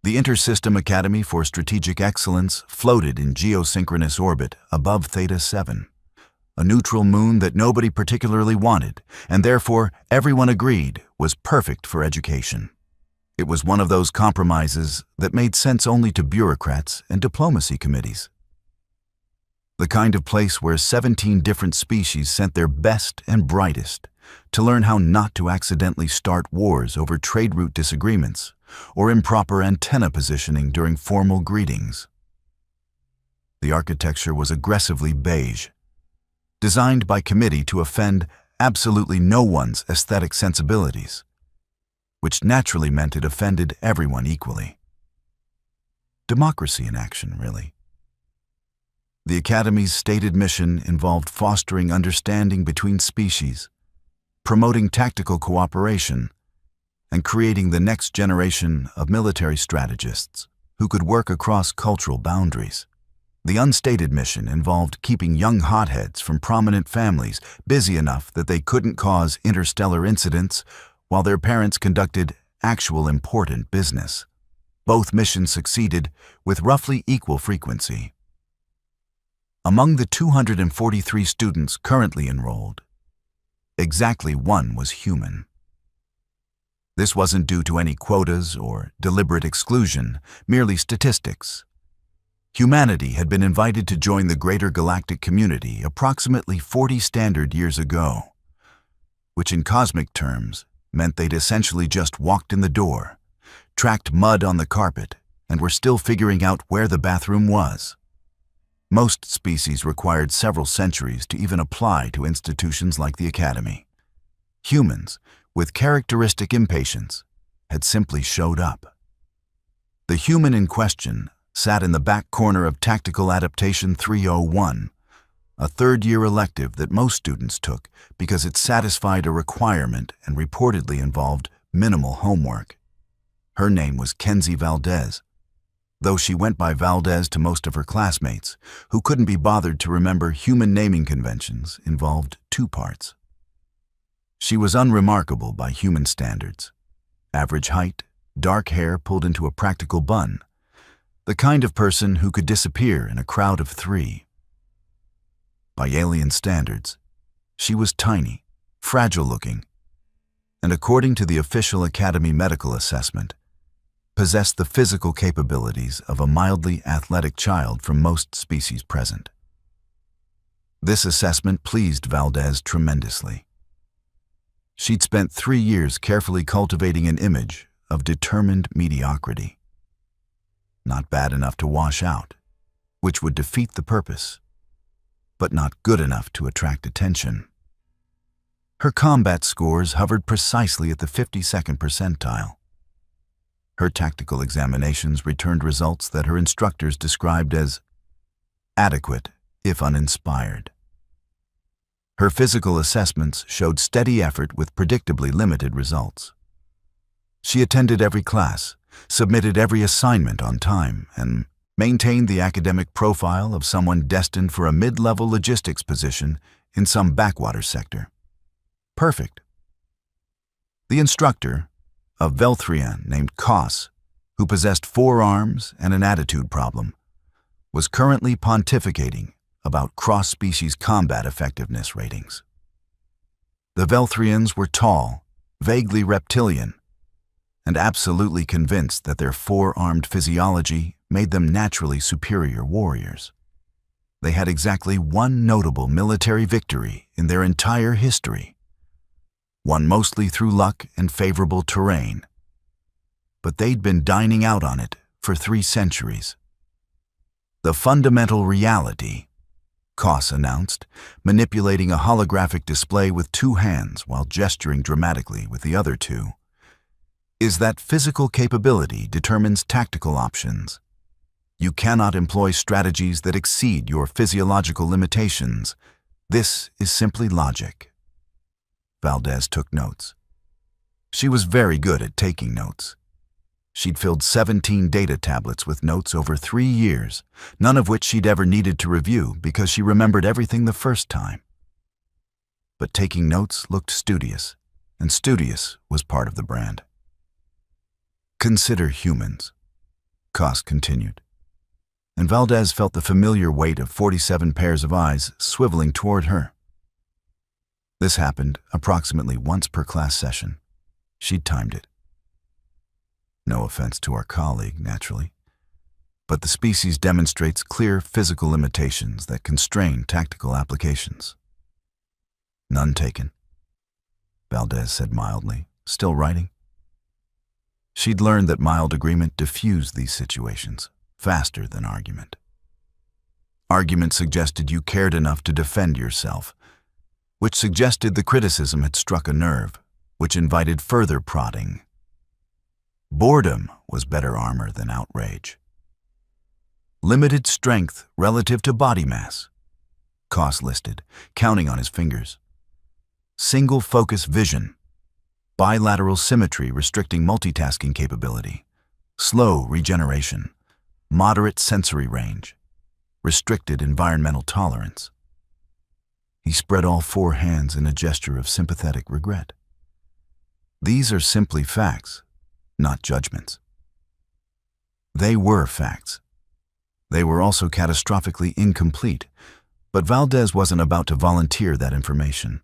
The Intersystem Academy for Strategic Excellence floated in geosynchronous orbit above Theta 7, a neutral moon that nobody particularly wanted, and therefore everyone agreed was perfect for education. It was one of those compromises that made sense only to bureaucrats and diplomacy committees. The kind of place where 17 different species sent their best and brightest to learn how not to accidentally start wars over trade route disagreements or improper antenna positioning during formal greetings. The architecture was aggressively beige, designed by committee to offend absolutely no one's aesthetic sensibilities, which naturally meant it offended everyone equally. Democracy in action, really. The Academy's stated mission involved fostering understanding between species, promoting tactical cooperation, and creating the next generation of military strategists who could work across cultural boundaries. The unstated mission involved keeping young hotheads from prominent families busy enough that they couldn't cause interstellar incidents while their parents conducted actual important business. Both missions succeeded with roughly equal frequency. Among the 243 students currently enrolled, exactly one was human. This wasn't due to any quotas or deliberate exclusion, merely statistics. Humanity had been invited to join the greater galactic community approximately 40 standard years ago, which in cosmic terms meant they'd essentially just walked in the door, tracked mud on the carpet, and were still figuring out where the bathroom was. Most species required several centuries to even apply to institutions like the Academy. Humans, with characteristic impatience, had simply showed up. The human in question sat in the back corner of Tactical Adaptation 301, a third-year elective that most students took because it satisfied a requirement and reportedly involved minimal homework. Her name was Kenzie Valdez, though she went by Valdez to most of her classmates, who couldn't be bothered to remember human naming conventions involved two parts. She was unremarkable by human standards. Average height, dark hair pulled into a practical bun, the kind of person who could disappear in a crowd of 3. By alien standards, she was tiny, fragile-looking, and according to the official Academy medical assessment, possessed the physical capabilities of a mildly athletic child from most species present. This assessment pleased Valdez tremendously. She'd spent 3 years carefully cultivating an image of determined mediocrity. Not bad enough to wash out, which would defeat the purpose, but not good enough to attract attention. Her combat scores hovered precisely at the 52nd percentile. Her tactical examinations returned results that her instructors described as adequate, if uninspired. Her physical assessments showed steady effort with predictably limited results. She attended every class, submitted every assignment on time, and maintained the academic profile of someone destined for a mid-level logistics position in some backwater sector. Perfect. The instructor, a Velthrian named Kos, who possessed 4 arms and an attitude problem, was currently pontificating about cross-species combat effectiveness ratings. The Velthrians were tall, vaguely reptilian, and absolutely convinced that their 4-armed physiology made them naturally superior warriors. They had exactly one notable military victory in their entire history, won mostly through luck and favorable terrain. But they'd been dining out on it for 3 centuries. The fundamental reality, Kos announced, manipulating a holographic display with 2 hands while gesturing dramatically with the other 2, is that physical capability determines tactical options. You cannot employ strategies that exceed your physiological limitations. This is simply logic. Valdez took notes. She was very good at taking notes. She'd filled 17 data tablets with notes over 3 years, none of which she'd ever needed to review because she remembered everything the first time. But taking notes looked studious, and studious was part of the brand. Consider humans. Koss continued, and Valdez felt the familiar weight of 47 pairs of eyes swiveling toward her. This happened approximately once per class session. She'd timed it. No offense to our colleague, naturally, but the species demonstrates clear physical limitations that constrain tactical applications. None taken, Valdez said mildly, still writing. She'd learned that mild agreement diffused these situations faster than argument. Argument suggested you cared enough to defend yourself, which suggested the criticism had struck a nerve, which invited further prodding. Boredom was better armor than outrage. Limited strength relative to body mass, Koss listed, counting on his fingers. Single focus vision, bilateral symmetry restricting multitasking capability, slow regeneration, moderate sensory range, restricted environmental tolerance. He spread all 4 hands in a gesture of sympathetic regret. These are simply facts, not judgments. They were facts. They were also catastrophically incomplete, but Valdez wasn't about to volunteer that information.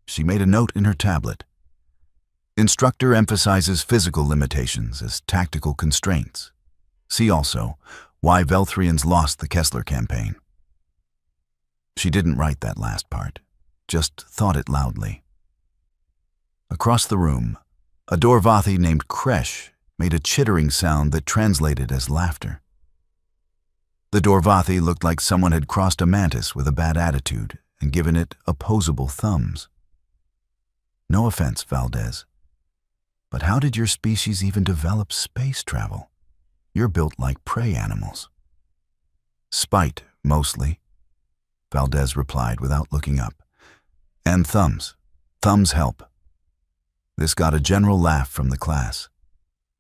She made a note in her tablet. Instructor emphasizes physical limitations as tactical constraints. See also, why Velthrians lost the Kessler campaign. She didn't write that last part, just thought it loudly. Across the room, a Dorvathi named Kresh made a chittering sound that translated as laughter. The Dorvathi looked like someone had crossed a mantis with a bad attitude and given it opposable thumbs. No offense, Valdez, but how did your species even develop space travel? You're built like prey animals. Spite, mostly, Valdez replied without looking up. And thumbs. Thumbs help. This got a general laugh from the class.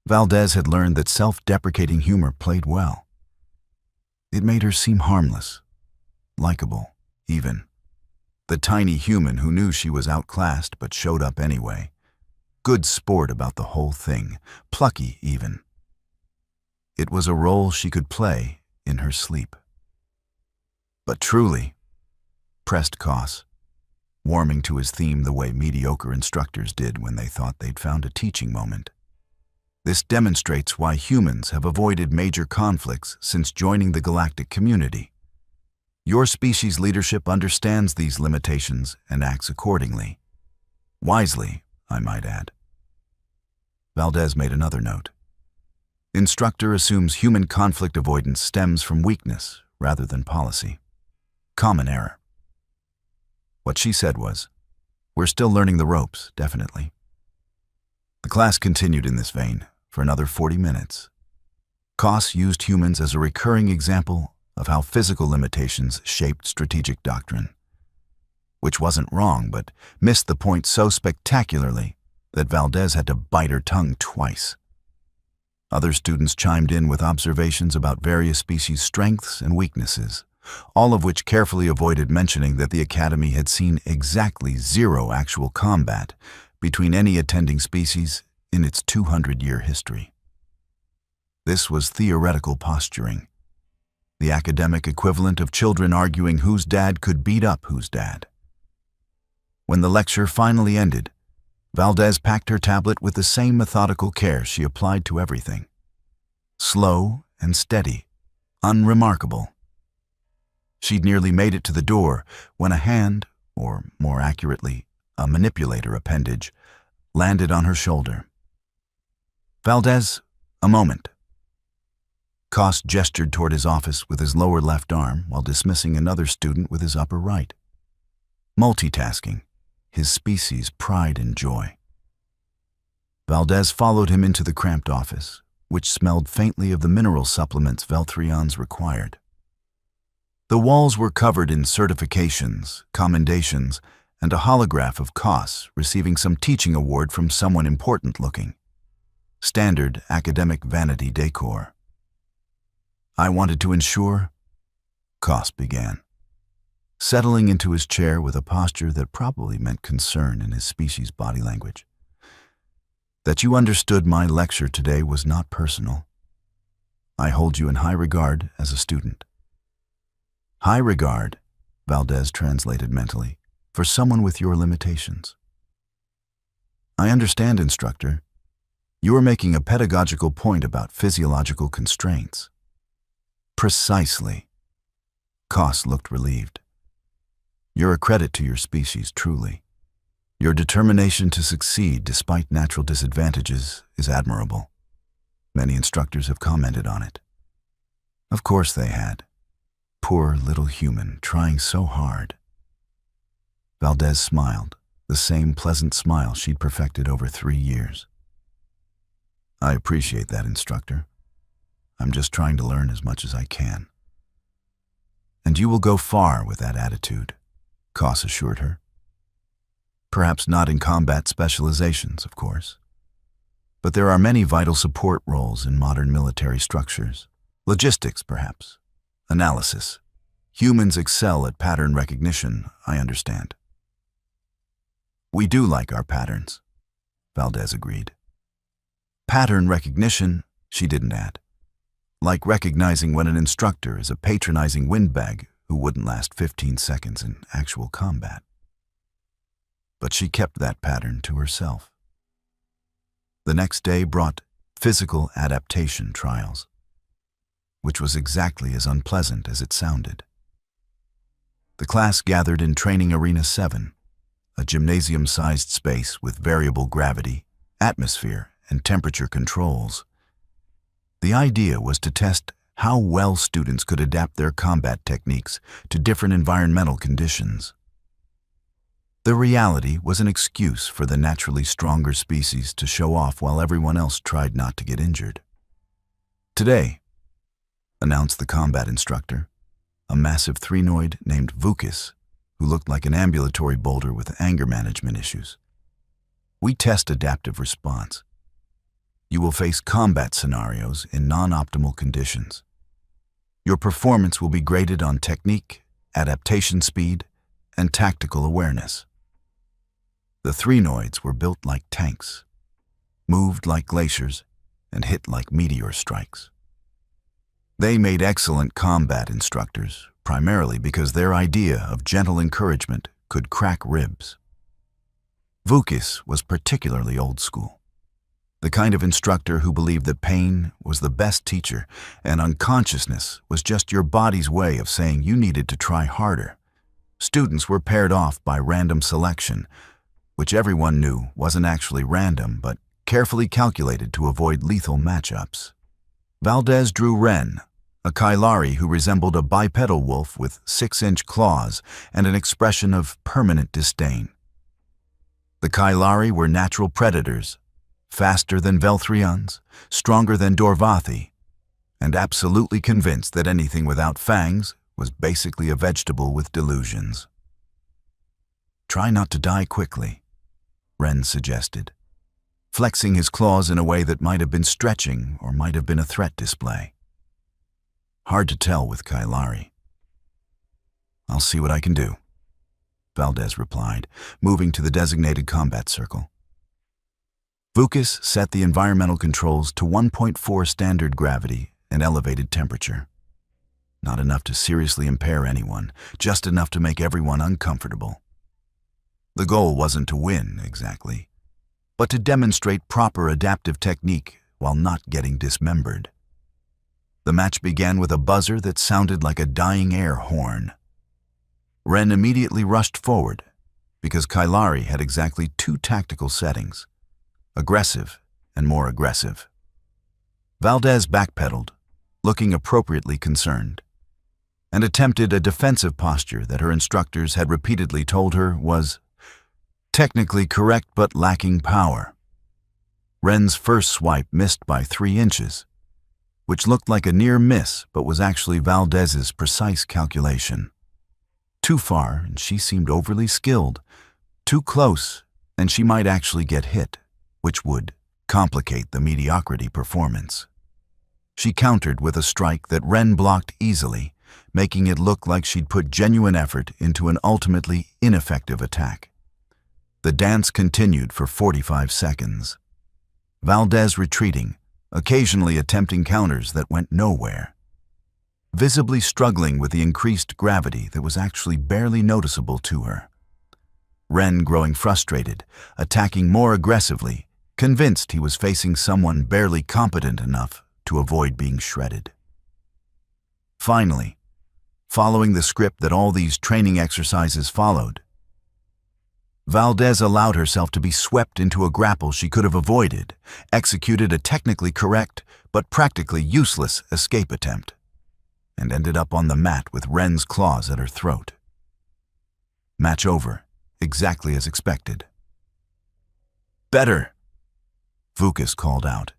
Valdez had learned that self-deprecating humor played well. It made her seem harmless, likable, even. The tiny human who knew she was outclassed but showed up anyway. Good sport about the whole thing, plucky even. It was a role she could play in her sleep. But truly, pressed Koss, warming to his theme the way mediocre instructors did when they thought they'd found a teaching moment. This demonstrates why humans have avoided major conflicts since joining the galactic community. Your species' leadership understands these limitations and acts accordingly. Wisely, I might add. Valdez made another note. Instructor assumes human conflict avoidance stems from weakness rather than policy. Common error. What she said was, we're still learning the ropes, definitely. The class continued in this vein for another 40 minutes. Koss used humans as a recurring example of how physical limitations shaped strategic doctrine, which wasn't wrong, but missed the point so spectacularly that Valdez had to bite her tongue twice. Other students chimed in with observations about various species' strengths and weaknesses, all of which carefully avoided mentioning that the Academy had seen exactly 0 actual combat between any attending species in its 200-year history. This was theoretical posturing, the academic equivalent of children arguing whose dad could beat up whose dad. When the lecture finally ended, Valdez packed her tablet with the same methodical care she applied to everything. Slow and steady, unremarkable. She'd nearly made it to the door when a hand, or more accurately, a manipulator appendage, landed on her shoulder. Valdez, a moment. Koss gestured toward his office with his lower left arm while dismissing another student with his upper right. Multitasking, his species' pride and joy. Valdez followed him into the cramped office, which smelled faintly of the mineral supplements Velthrians required. The walls were covered in certifications, commendations, and a holograph of Koss receiving some teaching award from someone important-looking. Standard academic vanity decor. I wanted to ensure, Koss began, settling into his chair with a posture that probably meant concern in his species' body language, that you understood my lecture today was not personal. I hold you in high regard as a student. High regard, Valdez translated mentally, for someone with your limitations. I understand, instructor. You are making a pedagogical point about physiological constraints. Precisely. Koss looked relieved. You're a credit to your species, truly. Your determination to succeed despite natural disadvantages is admirable. Many instructors have commented on it. Of course they had. Poor little human, trying so hard. Valdez smiled, the same pleasant smile she'd perfected over 3 years. I appreciate that, instructor. I'm just trying to learn as much as I can. And you will go far with that attitude, Koss assured her. Perhaps not in combat specializations, of course. But there are many vital support roles in modern military structures. Logistics, perhaps. Analysis. Humans excel at pattern recognition, I understand. We do like our patterns, Valdez agreed. Pattern recognition, she didn't add. Like recognizing when an instructor is a patronizing windbag who wouldn't last 15 seconds in actual combat. But she kept that pattern to herself. The next day brought physical adaptation trials, which was exactly as unpleasant as it sounded. The class gathered in Training Arena 7, a gymnasium-sized space with variable gravity, atmosphere, and temperature controls. The idea was to test how well students could adapt their combat techniques to different environmental conditions. The reality was an excuse for the naturally stronger species to show off while everyone else tried not to get injured. Today, announced the combat instructor, a massive three-noid named Vukis, who looked like an ambulatory boulder with anger management issues. We test adaptive response. You will face combat scenarios in non-optimal conditions. Your performance will be graded on technique, adaptation speed, and tactical awareness. The three-noids were built like tanks, moved like glaciers, and hit like meteor strikes. They made excellent combat instructors, primarily because their idea of gentle encouragement could crack ribs. Vukis was particularly old school, the kind of instructor who believed that pain was the best teacher and unconsciousness was just your body's way of saying you needed to try harder. Students were paired off by random selection, which everyone knew wasn't actually random but carefully calculated to avoid lethal matchups. Valdez drew Ren, a Kailari who resembled a bipedal wolf with 6-inch claws and an expression of permanent disdain. The Kailari were natural predators, faster than Velthrions, stronger than Dorvathi, and absolutely convinced that anything without fangs was basically a vegetable with delusions. Try not to die quickly, Ren suggested, flexing his claws in a way that might have been stretching or might have been a threat display. Hard to tell with Kailari. I'll see what I can do, Valdez replied, moving to the designated combat circle. Vukis set the environmental controls to 1.4 standard gravity and elevated temperature. Not enough to seriously impair anyone, just enough to make everyone uncomfortable. The goal wasn't to win, exactly, but to demonstrate proper adaptive technique while not getting dismembered. The match began with a buzzer that sounded like a dying air horn. Ren immediately rushed forward, because Kailari had exactly 2 tactical settings, aggressive and more aggressive. Valdez backpedaled, looking appropriately concerned, and attempted a defensive posture that her instructors had repeatedly told her was technically correct but lacking power. Ren's first swipe missed by 3 inches, which looked like a near miss but was actually Valdez's precise calculation. Too far, and she seemed overly skilled. Too close, and she might actually get hit, which would complicate the mediocrity performance. She countered with a strike that Ren blocked easily, making it look like she'd put genuine effort into an ultimately ineffective attack. The dance continued for 45 seconds. Valdez retreating, occasionally attempting counters that went nowhere, visibly struggling with the increased gravity that was actually barely noticeable to her. Ren growing frustrated, attacking more aggressively, convinced he was facing someone barely competent enough to avoid being shredded. Finally, following the script that all these training exercises followed, Valdez allowed herself to be swept into a grapple she could have avoided, executed a technically correct but practically useless escape attempt, and ended up on the mat with Ren's claws at her throat. Match over, exactly as expected. "Better," Vukas called out,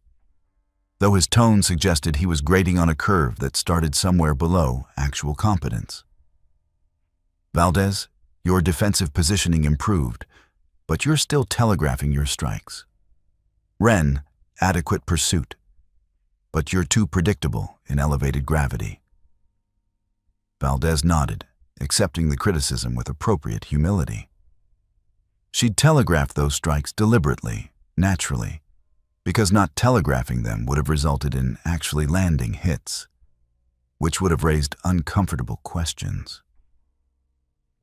though his tone suggested he was grading on a curve that started somewhere below actual competence. "Valdez, your defensive positioning improved, but you're still telegraphing your strikes. Ren, adequate pursuit, but you're too predictable in elevated gravity." Valdez nodded, accepting the criticism with appropriate humility. She'd telegraphed those strikes deliberately, naturally, because not telegraphing them would have resulted in actually landing hits, which would have raised uncomfortable questions.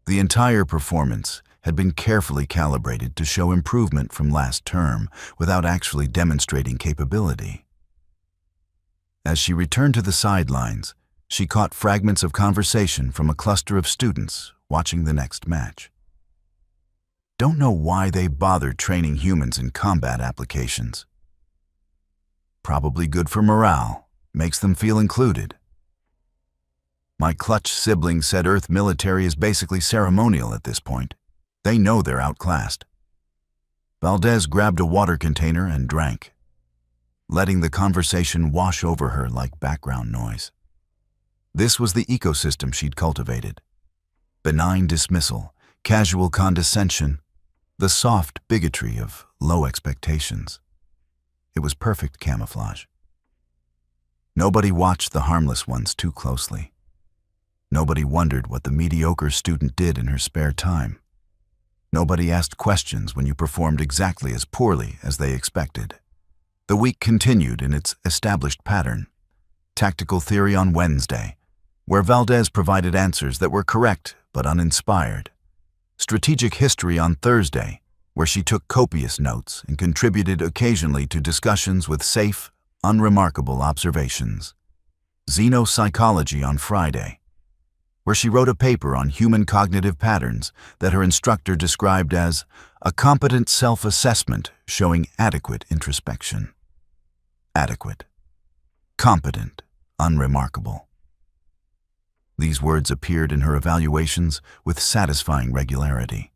The entire performance had been carefully calibrated to show improvement from last term without actually demonstrating capability. As she returned to the sidelines, she caught fragments of conversation from a cluster of students watching the next match. "Don't know why they bothered training humans in combat applications. Probably good for morale, makes them feel included. My clutch sibling said Earth military is basically ceremonial at this point. They know they're outclassed." Valdez grabbed a water container and drank, letting the conversation wash over her like background noise. This was the ecosystem she'd cultivated. Benign dismissal, casual condescension, the soft bigotry of low expectations. It was perfect camouflage. Nobody watched the harmless ones too closely. Nobody wondered what the mediocre student did in her spare time. Nobody asked questions when you performed exactly as poorly as they expected. The week continued in its established pattern. Tactical theory on Wednesday, where Valdez provided answers that were correct but uninspired. Strategic history on Thursday, where she took copious notes and contributed occasionally to discussions with safe, unremarkable observations. Xenopsychology on Friday, where she wrote a paper on human cognitive patterns that her instructor described as a competent self-assessment showing adequate introspection. Adequate, competent, unremarkable. These words appeared in her evaluations with satisfying regularity.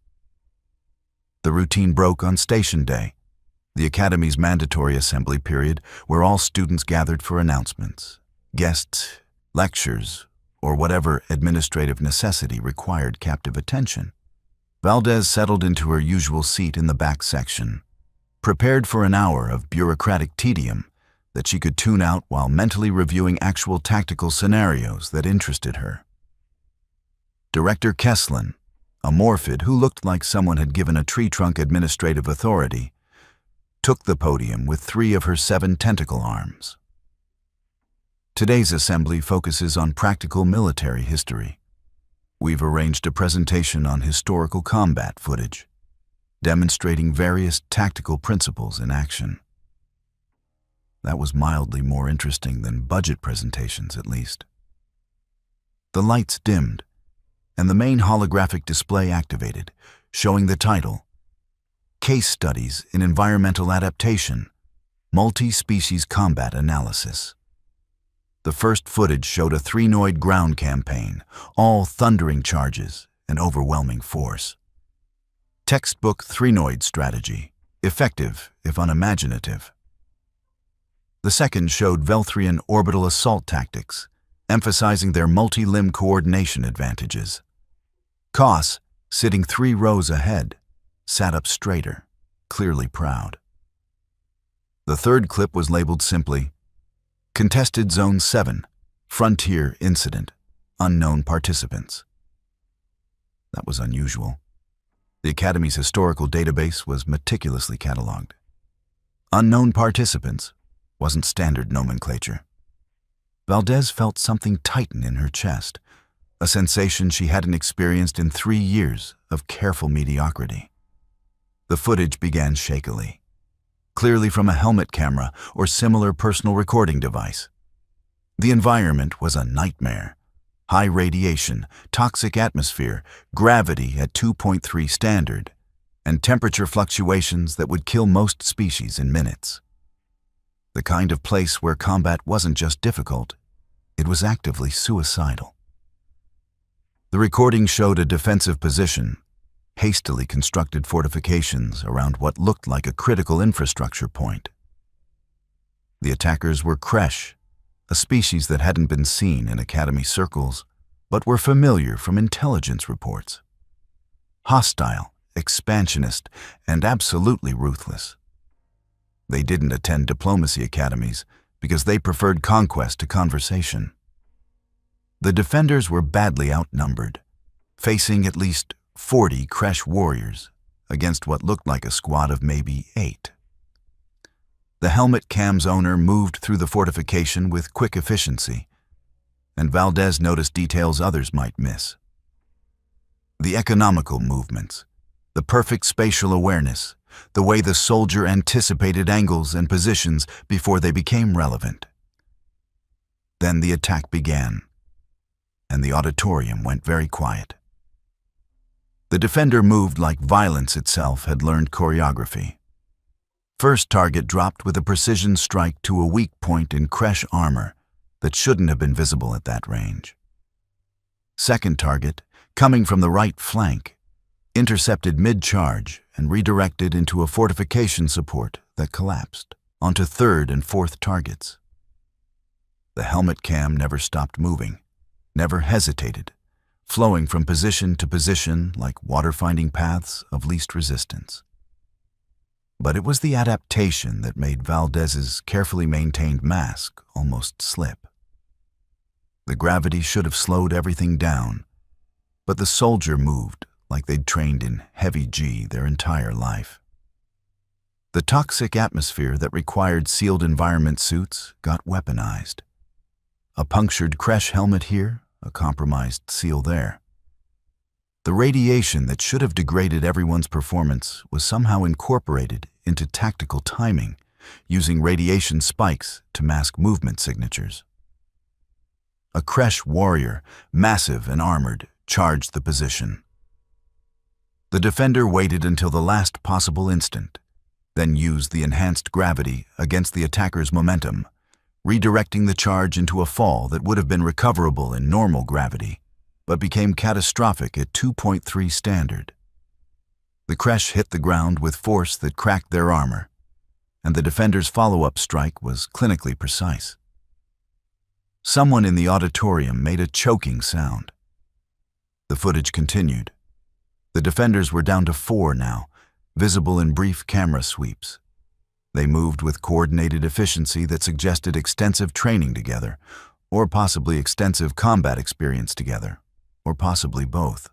The routine broke on Station Day, the Academy's mandatory assembly period where all students gathered for announcements, guests, lectures, or whatever administrative necessity required captive attention. Valdez settled into her usual seat in the back section, prepared for an hour of bureaucratic tedium that she could tune out while mentally reviewing actual tactical scenarios that interested her. Director Kesslin, a morphid who looked like someone had given a tree trunk administrative authority, took the podium with 3 of her 7 tentacle arms. Today's assembly focuses on practical military history. We've arranged a presentation on historical combat footage, demonstrating various tactical principles in action. That was mildly more interesting than budget presentations, at least. The lights dimmed, and the main holographic display activated, showing the title, Case Studies in Environmental Adaptation, Multi-Species Combat Analysis. The first footage showed a 3-noid ground campaign, all thundering charges and overwhelming force. Textbook 3-noid strategy, effective if unimaginative. The second showed Velthrian orbital assault tactics, emphasizing their multi-limb coordination advantages. Koss, sitting 3 rows ahead, sat up straighter, clearly proud. The third clip was labeled simply, Contested Zone 7, Frontier Incident, Unknown Participants. That was unusual. The Academy's historical database was meticulously cataloged. Unknown participants, wasn't standard nomenclature. Valdez felt something tighten in her chest, a sensation she hadn't experienced in 3 years of careful mediocrity. The footage began shakily, clearly from a helmet camera or similar personal recording device. The environment was a nightmare. High radiation, toxic atmosphere, gravity at 2.3 standard, and temperature fluctuations that would kill most species in minutes. The kind of place where combat wasn't just difficult, it was actively suicidal. The recording showed a defensive position, hastily constructed fortifications around what looked like a critical infrastructure point. The attackers were Kresh, a species that hadn't been seen in Academy circles, but were familiar from intelligence reports. Hostile, expansionist, and absolutely ruthless. They didn't attend diplomacy academies because they preferred conquest to conversation. The defenders were badly outnumbered, facing at least 40 Kresh warriors against what looked like a squad of maybe 8. The helmet cam's owner moved through the fortification with quick efficiency, and Valdez noticed details others might miss. The economical movements, the perfect spatial awareness, the way the soldier anticipated angles and positions before they became relevant. Then the attack began, and the auditorium went very quiet. The defender moved like violence itself had learned choreography. First target dropped with a precision strike to a weak point in Kresh armor that shouldn't have been visible at that range. Second target, coming from the right flank, intercepted mid-charge and redirected into a fortification support that collapsed onto third and fourth targets. The helmet cam never stopped moving, never hesitated, flowing from position to position like water-finding paths of least resistance. But it was the adaptation that made Valdez's carefully maintained mask almost slip. The gravity should have slowed everything down, but the soldier moved like they'd trained in heavy G their entire life. The toxic atmosphere that required sealed environment suits got weaponized. A punctured Kresh helmet here, a compromised seal there. The radiation that should have degraded everyone's performance was somehow incorporated into tactical timing, using radiation spikes to mask movement signatures. A Kresh warrior, massive and armored, charged the position. The defender waited until the last possible instant, then used the enhanced gravity against the attacker's momentum, redirecting the charge into a fall that would have been recoverable in normal gravity, but became catastrophic at 2.3 standard. The Kresh hit the ground with force that cracked their armor, and the defender's follow-up strike was clinically precise. Someone in the auditorium made a choking sound. The footage continued. The defenders were down to 4 now, visible in brief camera sweeps. They moved with coordinated efficiency that suggested extensive training together, or possibly extensive combat experience together, or possibly both.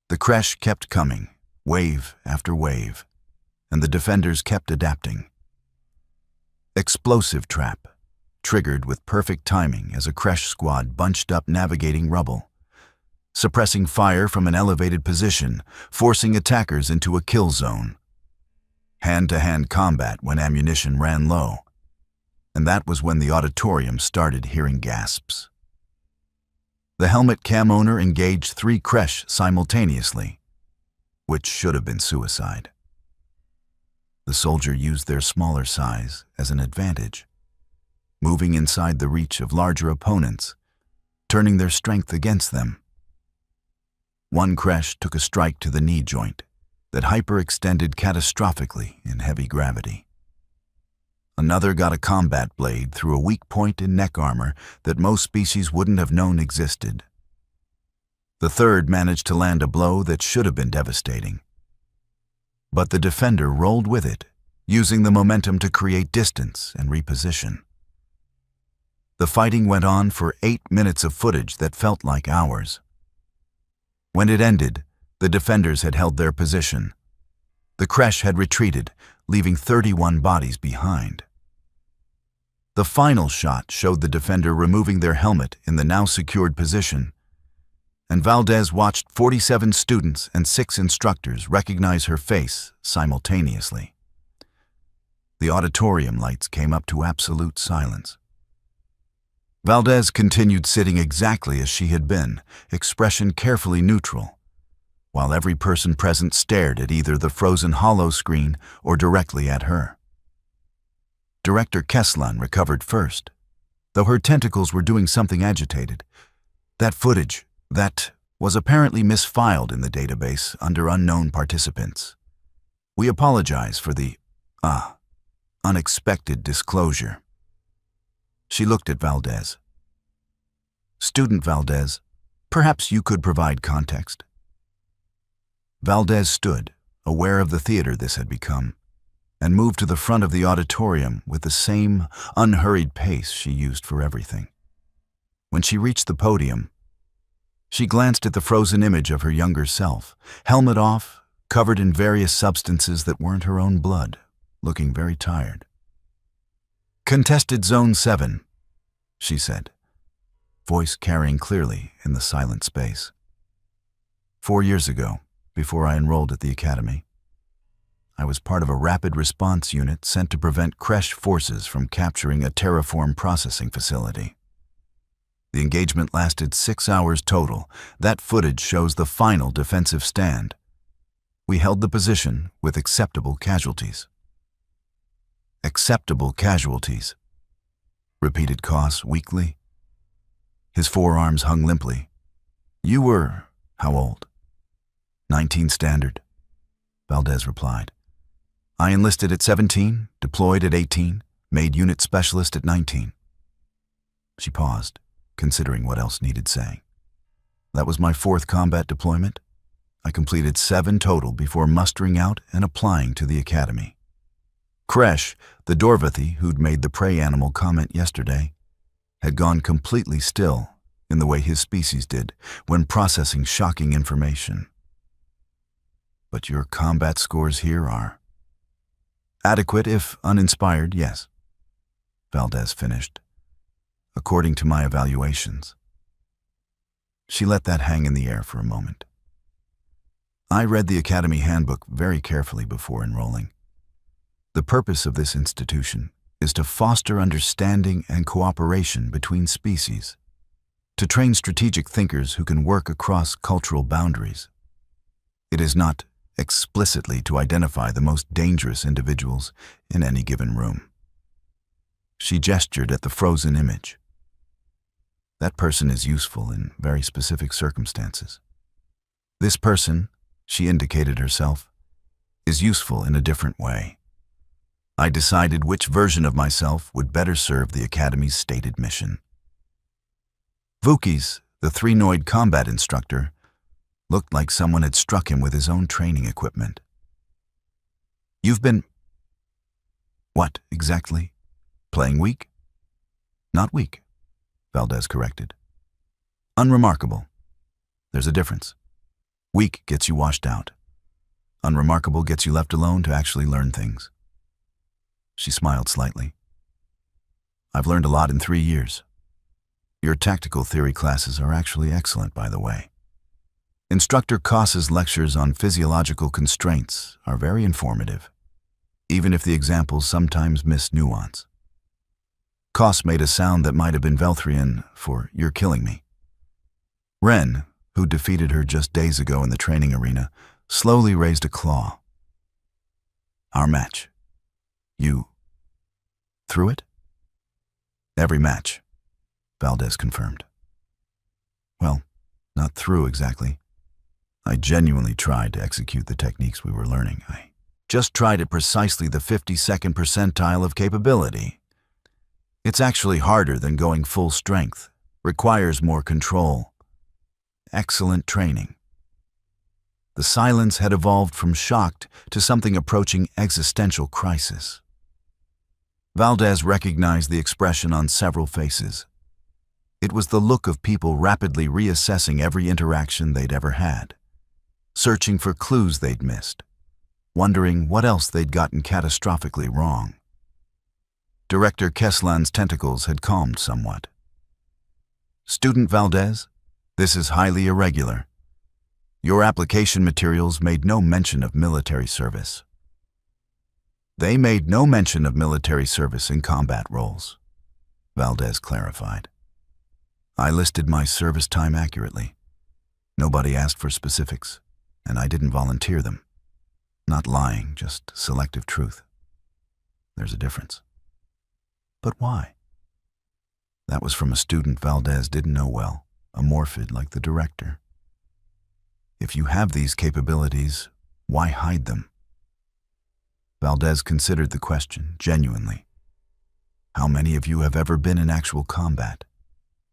The Kresh kept coming, wave after wave, and the defenders kept adapting. Explosive trap, triggered with perfect timing as a Kresh squad bunched up navigating rubble. Suppressing fire from an elevated position, forcing attackers into a kill zone. Hand-to-hand combat when ammunition ran low. And that was when the auditorium started hearing gasps. The helmet cam owner engaged 3 Kresh simultaneously, which should have been suicide. The soldier used their smaller size as an advantage, moving inside the reach of larger opponents, turning their strength against them. One Kresh took a strike to the knee joint that hyperextended catastrophically in heavy gravity. Another got a combat blade through a weak point in neck armor that most species wouldn't have known existed. The third managed to land a blow that should have been devastating. But the defender rolled with it, using the momentum to create distance and reposition. The fighting went on for 8 minutes of footage that felt like hours. When it ended, the defenders had held their position. The Kresh had retreated, leaving 31 bodies behind. The final shot showed the defender removing their helmet in the now secured position, and Valdez watched 47 students and 6 instructors recognize her face simultaneously. The auditorium lights came up to absolute silence. Valdez continued sitting exactly as she had been, expression carefully neutral, while every person present stared at either the frozen hollow screen or directly at her. Director Keslan recovered first, though her tentacles were doing something agitated. That footage, that was apparently misfiled in the database under unknown participants. We apologize for the, unexpected disclosure. She looked at Valdez. Student Valdez, perhaps you could provide context. Valdez stood, aware of the theater this had become, and moved to the front of the auditorium with the same unhurried pace she used for everything. When she reached the podium, she glanced at the frozen image of her younger self, helmet off, covered in various substances that weren't her own blood, looking very tired. "Contested Zone 7, she said, voice carrying clearly in the silent space. 4 years ago, before I enrolled at the academy, I was part of a rapid response unit sent to prevent Kresh forces from capturing a terraform processing facility. The engagement lasted 6 hours total. That footage shows the final defensive stand. We held the position with acceptable casualties." "Acceptable casualties," repeated Koss weakly. His forearms hung limply. "You were how old?" 19 standard, Valdez replied. "I enlisted at 17, deployed at 18, made unit specialist at 19. She paused, considering what else needed saying. "That was my 4th combat deployment. I completed 7 total before mustering out and applying to the academy." Kresh, the Dorvathi who'd made the prey animal comment yesterday, had gone completely still in the way his species did when processing shocking information. "But your combat scores here are adequate, if uninspired, yes," Valdez finished, "according to my evaluations." She let that hang in the air for a moment. "I read the Academy handbook very carefully before enrolling. The purpose of this institution is to foster understanding and cooperation between species, to train strategic thinkers who can work across cultural boundaries. It is not explicitly to identify the most dangerous individuals in any given room." She gestured at the frozen image. "That person is useful in very specific circumstances. This person," she indicated herself, "is useful in a different way. I decided which version of myself would better serve the Academy's stated mission." Vukis, the 3-noid combat instructor, looked like someone had struck him with his own training equipment. "You've been..." "What, exactly? Playing weak?" "Not weak," Valdez corrected. "Unremarkable. There's a difference. Weak gets you washed out. Unremarkable gets you left alone to actually learn things." She smiled slightly. "I've learned a lot in 3 years. Your tactical theory classes are actually excellent, by the way. Instructor Koss's lectures on physiological constraints are very informative, even if the examples sometimes miss nuance." Koss made a sound that might have been Velthrian for "you're killing me." Ren, who defeated her just days ago in the training arena, slowly raised a claw. "Our match. You threw it?" "Every match," Valdez confirmed. "Well, not through exactly. I genuinely tried to execute the techniques we were learning. I just tried at precisely the 52nd percentile of capability. It's actually harder than going full strength, requires more control. Excellent training." The silence had evolved from shocked to something approaching existential crisis. Valdez recognized the expression on several faces. It was the look of people rapidly reassessing every interaction they'd ever had, searching for clues they'd missed, wondering what else they'd gotten catastrophically wrong. Director Keslan's tentacles had calmed somewhat. Student Valdez, this is highly irregular. Your application materials made no mention of military service. They made no mention of military service in combat roles, Valdez clarified. I listed my service time accurately. Nobody asked for specifics, and I didn't volunteer them. Not lying, just selective truth. There's a difference. But why? That was from a student Valdez didn't know well, a morphid like the director. If you have these capabilities, why hide them? Valdez considered the question genuinely. How many of you have ever been in actual combat?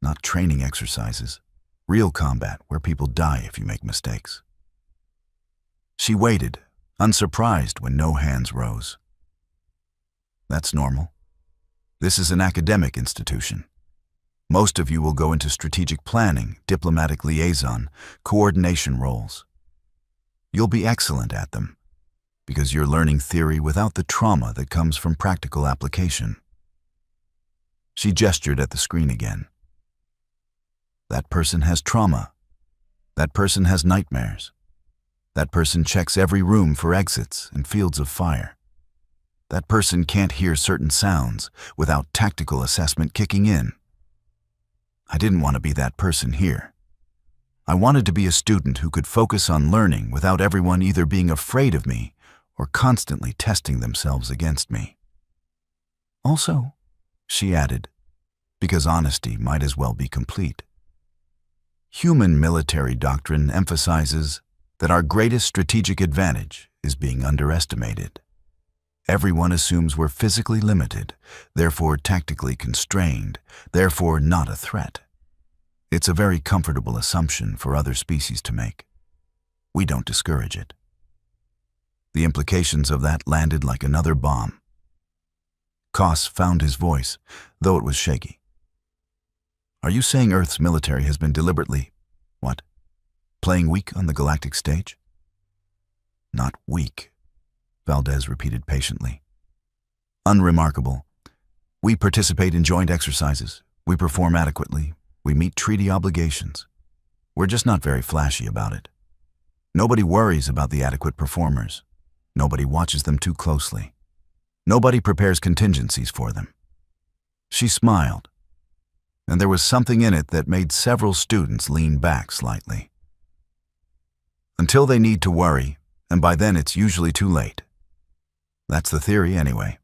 Not training exercises, real combat where people die if you make mistakes. She waited, unsurprised when no hands rose. That's normal. This is an academic institution. Most of you will go into strategic planning, diplomatic liaison, coordination roles. You'll be excellent at them, because you're learning theory without the trauma that comes from practical application. She gestured at the screen again. That person has trauma. That person has nightmares. That person checks every room for exits and fields of fire. That person can't hear certain sounds without tactical assessment kicking in. I didn't want to be that person here. I wanted to be a student who could focus on learning without everyone either being afraid of me or constantly testing themselves against me. Also, she added, because honesty might as well be complete. Human military doctrine emphasizes that our greatest strategic advantage is being underestimated. Everyone assumes we're physically limited, therefore tactically constrained, therefore not a threat. It's a very comfortable assumption for other species to make. We don't discourage it. The implications of that landed like another bomb. Koss found his voice, though it was shaky. Are you saying Earth's military has been deliberately, playing weak on the galactic stage? Not weak, Valdez repeated patiently. Unremarkable. We participate in joint exercises. We perform adequately. We meet treaty obligations. We're just not very flashy about it. Nobody worries about the adequate performers. Nobody watches them too closely. Nobody prepares contingencies for them. She smiled, and there was something in it that made several students lean back slightly. Until they need to worry, and by then it's usually too late. That's the theory anyway.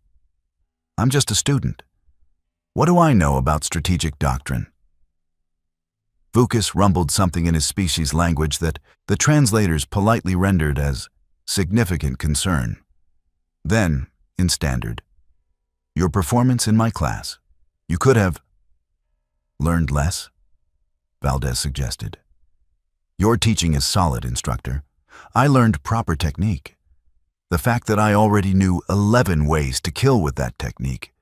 I'm just a student. What do I know about strategic doctrine? Vukas rumbled something in his species language that the translators politely rendered as significant concern. Then, in standard, your performance in my class. You could have learned less, Valdez suggested. Your teaching is solid, instructor. I learned proper technique. The fact that I already knew 11 ways to kill with that technique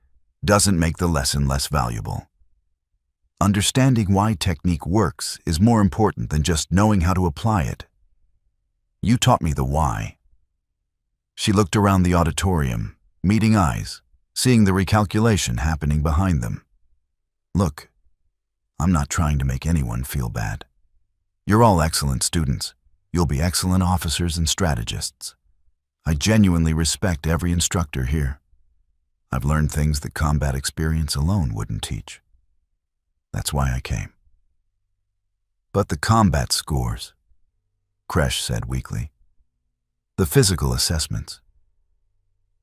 doesn't make the lesson less valuable. Understanding why technique works is more important than just knowing how to apply it. You taught me the why. She looked around the auditorium, meeting eyes, seeing the recalculation happening behind them. Look, I'm not trying to make anyone feel bad. You're all excellent students. You'll be excellent officers and strategists. I genuinely respect every instructor here. I've learned things that combat experience alone wouldn't teach. That's why I came. But the combat scores, Kresh said weakly. The physical assessments.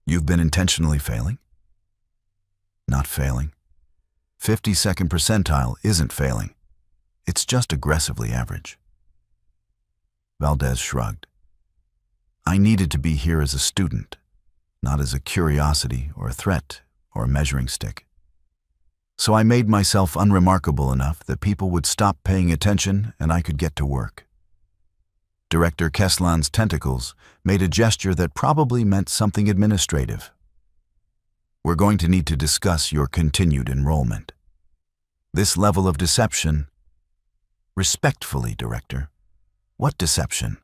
You've been intentionally failing? Not failing. 52nd percentile isn't failing. It's just aggressively average. Valdez shrugged. I needed to be here as a student, not as a curiosity or a threat or a measuring stick. So I made myself unremarkable enough that people would stop paying attention and I could get to work. Director Keslan's tentacles made a gesture that probably meant something administrative. We're going to need to discuss your continued enrollment. This level of deception. Respectfully, Director. What deception?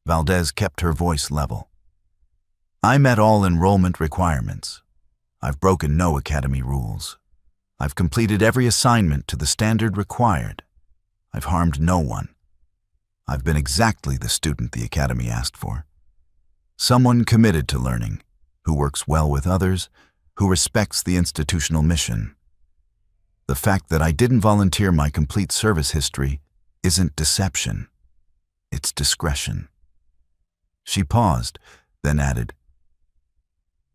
Valdez kept her voice level. I met all enrollment requirements. I've broken no academy rules. I've completed every assignment to the standard required. I've harmed no one. I've been exactly the student the academy asked for. Someone committed to learning, who works well with others, who respects the institutional mission. The fact that I didn't volunteer my complete service history isn't deception. It's discretion. She paused, then added,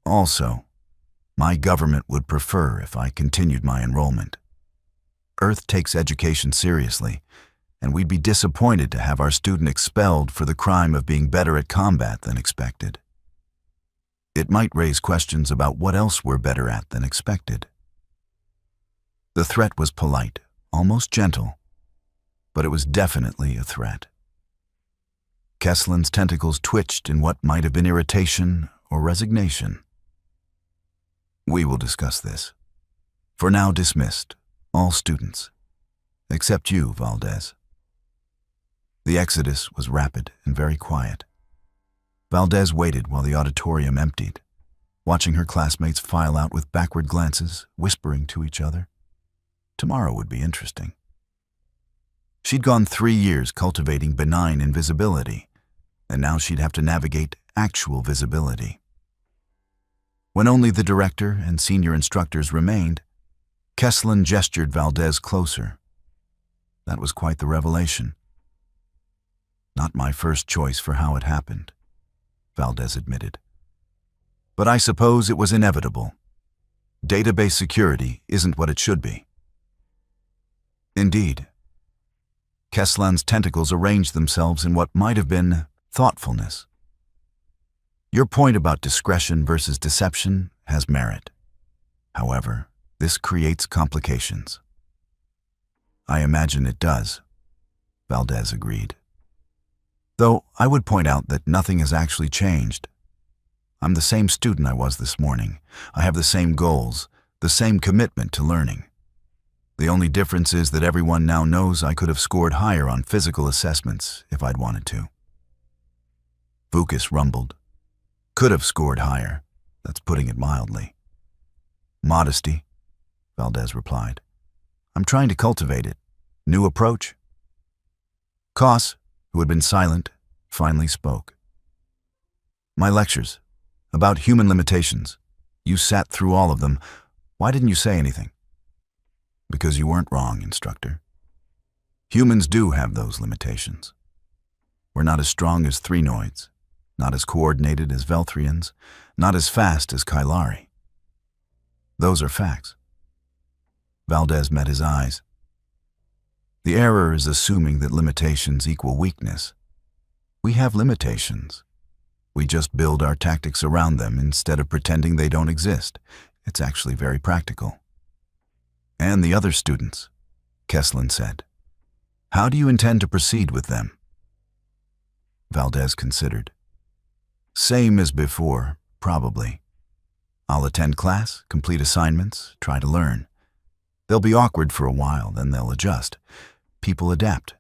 "Also, my government would prefer if I continued my enrollment. Earth takes education seriously, and we'd be disappointed to have our student expelled for the crime of being better at combat than expected. It might raise questions about what else we're better at than expected." The threat was polite, almost gentle, but it was definitely a threat. Keslin's tentacles twitched in what might have been irritation or resignation. "We will discuss this. For now dismissed, all students, except you, Valdez." The exodus was rapid and very quiet. Valdez waited while the auditorium emptied, watching her classmates file out with backward glances, whispering to each other. Tomorrow would be interesting. She'd gone 3 years cultivating benign invisibility, and now she'd have to navigate actual visibility. When only the director and senior instructors remained, Keslin gestured Valdez closer. That was quite the revelation. "Not my first choice for how it happened," Valdez admitted. "But I suppose it was inevitable. Database security isn't what it should be." Indeed. Keslin's tentacles arranged themselves in what might have been thoughtfulness. "Your point about discretion versus deception has merit. However, this creates complications." "I imagine it does," Valdez agreed. "Though I would point out that nothing has actually changed. I'm the same student I was this morning. I have the same goals, the same commitment to learning. The only difference is that everyone now knows I could have scored higher on physical assessments if I'd wanted to." Vukas rumbled. "Could have scored higher. That's putting it mildly." "Modesty," Valdez replied. "I'm trying to cultivate it. New approach." Koss, who had been silent, finally spoke. "My lectures, about human limitations. You sat through all of them. Why didn't you say anything?" "Because you weren't wrong, instructor. Humans do have those limitations. We're not as strong as Threnoids, not as coordinated as Velthrians, not as fast as Kylari. Those are facts." Valdez met his eyes. "The error is assuming that limitations equal weakness. We have limitations. We just build our tactics around them instead of pretending they don't exist. It's actually very practical." "And the other students," Keslin said. "How do you intend to proceed with them?" Valdez considered. "Same as before, probably. I'll attend class, complete assignments, try to learn. They'll be awkward for a while, then they'll adjust. People adapt.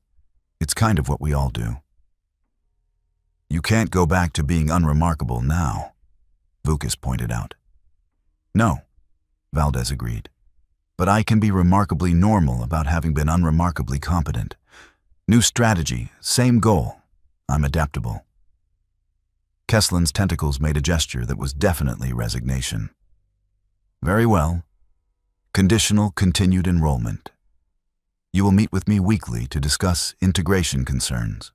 It's kind of what we all do." "You can't go back to being unremarkable now," Vukas pointed out. "No," Valdez agreed. "But I can be remarkably normal about having been unremarkably competent. New strategy, same goal. I'm adaptable." Keslin's tentacles made a gesture that was definitely resignation. "Very well. Conditional continued enrollment. You will meet with me weekly to discuss integration concerns.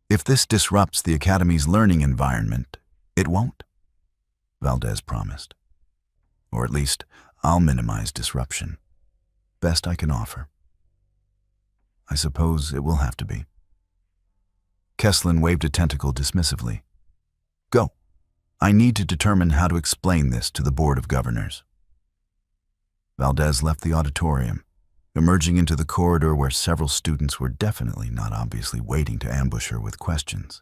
If this disrupts the Academy's learning environment, it won't," Valdez promised. "Or at least, I'll minimize disruption. Best I can offer." "I suppose it will have to be." Keslin waved a tentacle dismissively. "Go. I need to determine how to explain this to the Board of Governors." Valdez left the auditorium, emerging into the corridor where several students were definitely not obviously waiting to ambush her with questions.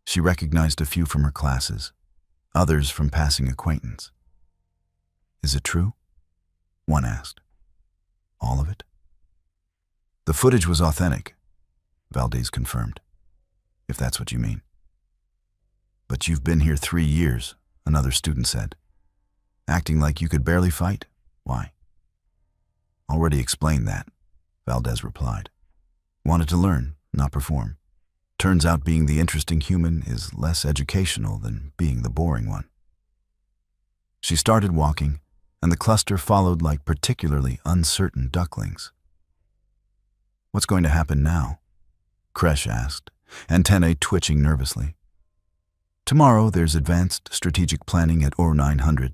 She recognized a few from her classes, others from passing acquaintance. "Is it true?" one asked. "All of it?" "The footage was authentic," Valdez confirmed, "if that's what you mean." "But you've been here 3 years," another student said. Acting like you could barely fight? Why? Already explained that, Valdez replied. Wanted to learn, not perform. Turns out being the interesting human is less educational than being the boring one. She started walking, and the cluster followed like particularly uncertain ducklings. What's going to happen now? Kresh asked, antennae twitching nervously. Tomorrow there's advanced strategic planning at OR 900,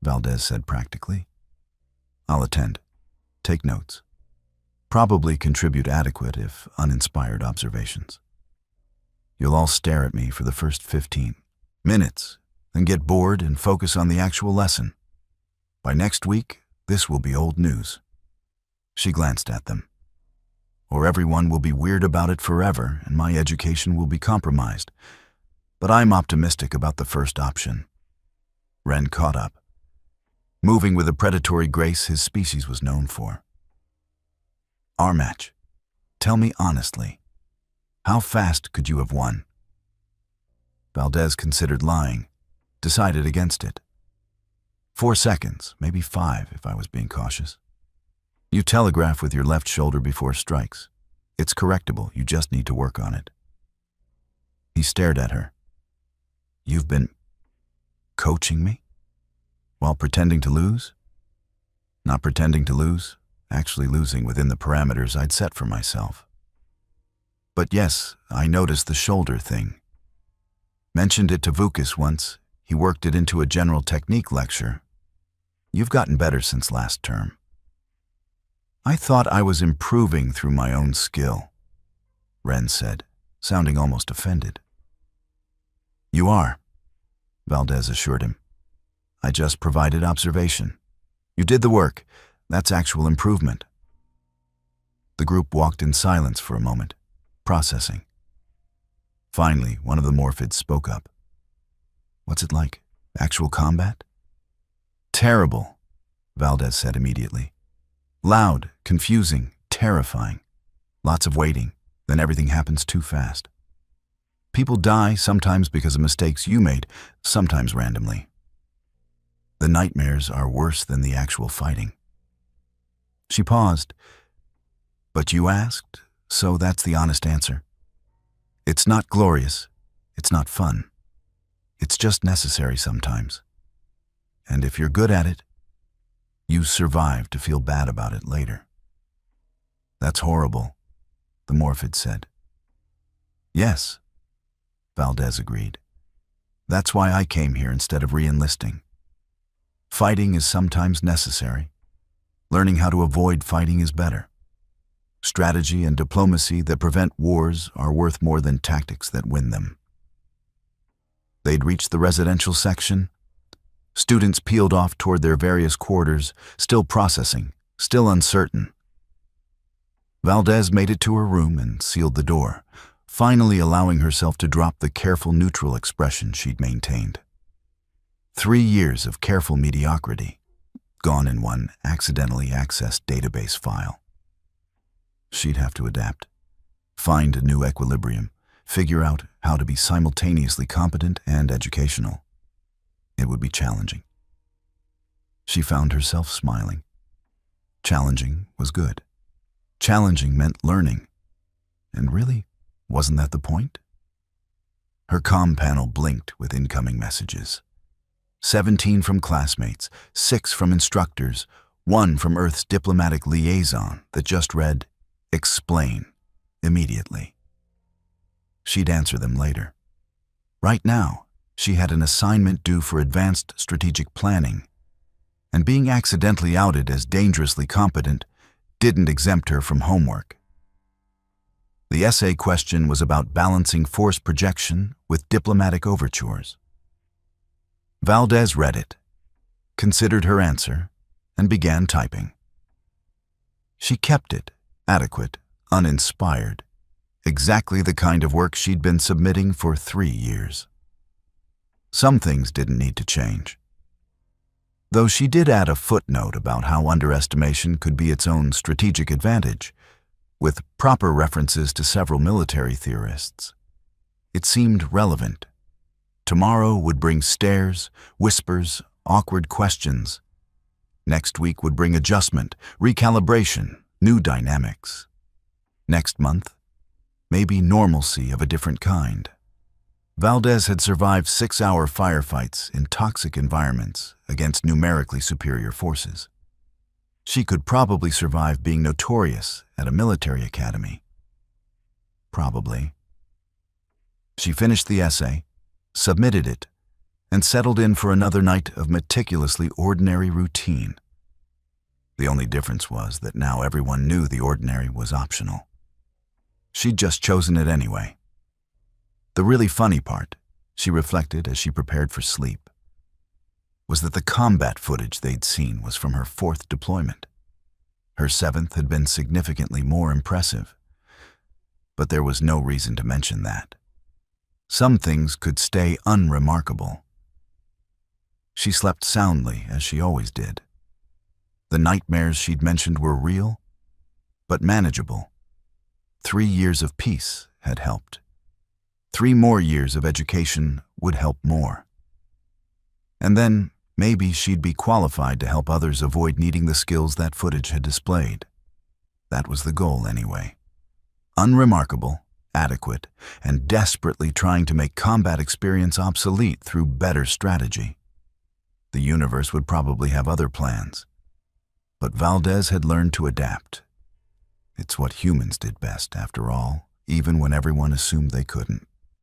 Valdez said practically. I'll attend. Take notes. Probably contribute adequate if uninspired observations. You'll all stare at me for the first 15 minutes, then get bored and focus on the actual lesson. By next week, this will be old news. She glanced at them. Or everyone will be weird about it forever and my education will be compromised. But I'm optimistic about the first option. Ren caught up, moving with a predatory grace his species was known for. Our match. Tell me honestly, how fast could you have won? Valdez considered lying, decided against it. 4 seconds, maybe 5 if I was being cautious. You telegraph with your left shoulder before strikes. It's correctable, you just need to work on it. He stared at her. You've been coaching me? While pretending to lose? Not pretending to lose, actually losing within the parameters I'd set for myself. But yes, I noticed the shoulder thing. Mentioned it to Vukas once. He worked it into a general technique lecture. You've gotten better since last term. I thought I was improving through my own skill, Ren said, sounding almost offended. You are, Valdez assured him. I just provided observation. You did the work. That's actual improvement. The group walked in silence for a moment, processing. Finally, one of the Morphids spoke up. What's it like? Actual combat? Terrible, Valdez said immediately. Loud, confusing, terrifying. Lots of waiting, then everything happens too fast. People die, sometimes because of mistakes you made, sometimes randomly. The nightmares are worse than the actual fighting. She paused. But you asked, so that's the honest answer. It's not glorious. It's not fun. It's just necessary sometimes. And if you're good at it, you survive to feel bad about it later. That's horrible, the Morphid said. Yes, Valdez agreed. That's why I came here instead of re-enlisting. Fighting is sometimes necessary. Learning how to avoid fighting is better. Strategy and diplomacy that prevent wars are worth more than tactics that win them. They'd reached the residential section. Students peeled off toward their various quarters, still processing, still uncertain. Valdez made it to her room and sealed the door, finally allowing herself to drop the careful neutral expression she'd maintained. 3 years of careful mediocrity, gone in one accidentally accessed database file. She'd have to adapt, find a new equilibrium, figure out how to be simultaneously competent and educational. It would be challenging. She found herself smiling. Challenging was good. Challenging meant learning. And really, wasn't that the point? Her comm panel blinked with incoming messages. 17 from classmates, 6 from instructors, 1 from Earth's diplomatic liaison that just read, "Explain, immediately." She'd answer them later. Right now, she had an assignment due for advanced strategic planning, and being accidentally outed as dangerously competent didn't exempt her from homework. The essay question was about balancing force projection with diplomatic overtures. Valdez read it, considered her answer, and began typing. She kept it, adequate, uninspired, exactly the kind of work she'd been submitting for 3 years. Some things didn't need to change. Though she did add a footnote about how underestimation could be its own strategic advantage, with proper references to several military theorists. It seemed relevant. Tomorrow would bring stares, whispers, awkward questions. Next week would bring adjustment, recalibration, new dynamics. Next month, maybe normalcy of a different kind. Valdez had survived 6-hour firefights in toxic environments against numerically superior forces. She could probably survive being notorious at a military academy. Probably. She finished the essay, submitted it, and settled in for another night of meticulously ordinary routine. The only difference was that now everyone knew the ordinary was optional. She'd just chosen it anyway. The really funny part, she reflected as she prepared for sleep, was that the combat footage they'd seen was from her 4th deployment. Her 7th had been significantly more impressive, but there was no reason to mention that. Some things could stay unremarkable. She slept soundly, as she always did. The nightmares she'd mentioned were real, but manageable. 3 years of peace had helped. 3 more years of education would help more. And then, maybe she'd be qualified to help others avoid needing the skills that footage had displayed. That was the goal, anyway. Unremarkable, adequate, and desperately trying to make combat experience obsolete through better strategy. The universe would probably have other plans. But Valdez had learned to adapt. It's what humans did best, after all, even when everyone assumed they couldn't.